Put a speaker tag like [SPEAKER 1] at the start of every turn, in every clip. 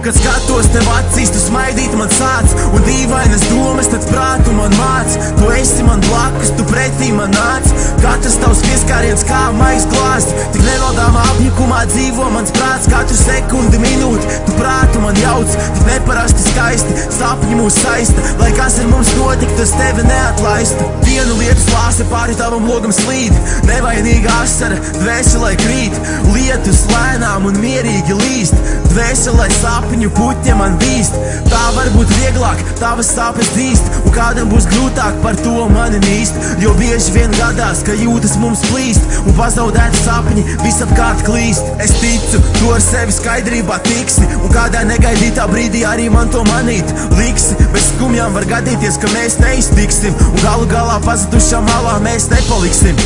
[SPEAKER 1] Kad skatos tev acīs, tu smaidīt man sāc, un dīvainas domas tad prātu man māc. Tu esi man blakus, tu pretī man nāc, katrs tavs pieskāriens kā maigs glāsts. Tik nevaldāmā apjukumā dzīvo mans prāts, katru sekundi minūti tu prātu man jauc. Tik neparasti skaisti, sapņi mūs saista, lai kas ar mums notiktu, es tevi neatlaistu. Vienu lietu slāse pāri tavam logam slīd, nevainīga asara, dvēselē krīt. Lietus lēnām un mierīgi līst, dvēselē sapņu puķa man bīst. Tā var būt vieglāk, tavas sāpes dīst, un kādam būs grūtāk par to mani nīst. Jo bieži vien gadās, ka jūtas mums plīst, un pazaudēti sapņi visapkārt klīst. Es ticu, tu ar sevi skaidrībā tiksi, un kādā negaidītā brīdī arī man to manīt liksi. Bez skumjām var gadīties, ka mēs neiztiksim, un galu galā pazudušā malā mēs nepaliksim.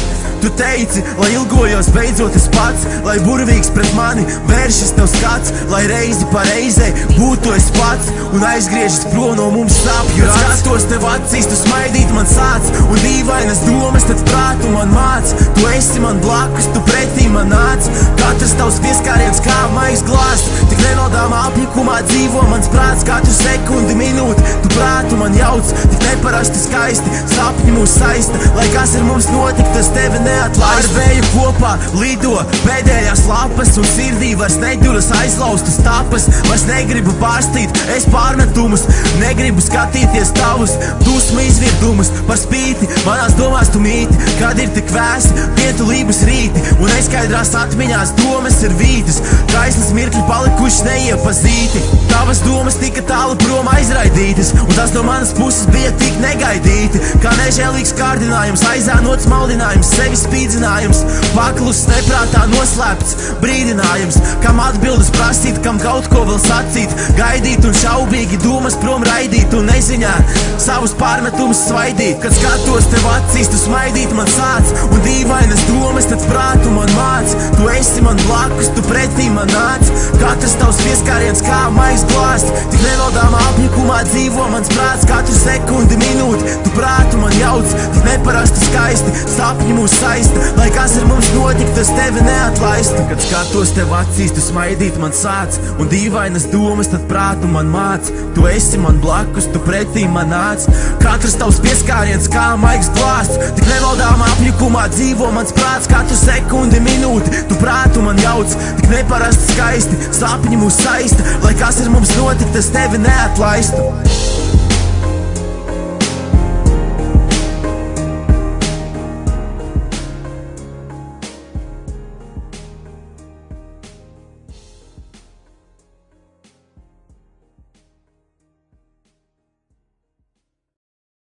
[SPEAKER 1] Tu teici, lai ilgojos beidzot es pats, lai burvīgs pret mani vēršas tev skats, lai reizi pa reizei būtu es pats un aizgriežas prom no mums sapju rats. Kad skatos tev acīs, tu smaidīt man sāc, un dīvainas domas tad prātu man māc. Tu esi man blakus, tu pretī man nāc, katrs tavs pieskāriens kā maigs glāsts. Tik nevaldāmā apjukumā dzīvo mans prāts, katru sekundi minūti tu prātu man jauc. Tik neparasti skaisti, sapņi mūs saista, lai kas ar mums notiktu, es tevi neatlaistu. Ar vēju kopā lido pēdējās lapas, un sirdī vairs neģuras aizlaustas tapas. Vairs negribu pārstīt es pārmetumus, negribu skatīties tavus dusmu izvirdumus. Par spīti manās domās tu mīti, kad ir tik vēsi pietulības rīti, un neskaidrās atmiņās domas ir vītas. Gaismas mirkļi palikuši neiepazīti, tavas domas tika tālu prom aizraidītas, un tas no manas puses bija tik negaidīti. Kā nežēlīgs kārdinājums, aizēnots maldinājums, sevis spīdzinājums, paklus neprātā noslēpts brīdinājums. Kam atbildes prasīt, kam kaut ko vēl sacīt, gaidīt un šaubīgi domas prom raidīt, un neziņā savus pārmetumus svaidīt. Kad skatos tev acīs, tu smaidīt man sāc, un dīvainas domas tad prātu man māc. Tu esi man blakus, tu pretī man nāc, katrs tavs pieskāriens kā maigs glāsts. Tik nevaldāmā apjukumā dzīvo mans prāts, katru sekundi minūti tu prātu man jauc. Tik neparasti skaisti, sapņi mūs saista, lai kas ar mums notiktu, es tevi neatlaistu. Kad skatos tev acīs, tu smaidīt man sāc, un dīvainas domas tad prātu man māc. Tu esi man blakus, tu pretī man nāc, katrs tavs pieskāriens kā maigs glāsts. Tik nevaldāmā apjukumā dzīvo mans prāts, katru sekundi minūti tu prātu man jauc. Tik neparasti skaisti, sapņi mūs saista, lai kas ar mums notiktu, es tevi neatlaistu.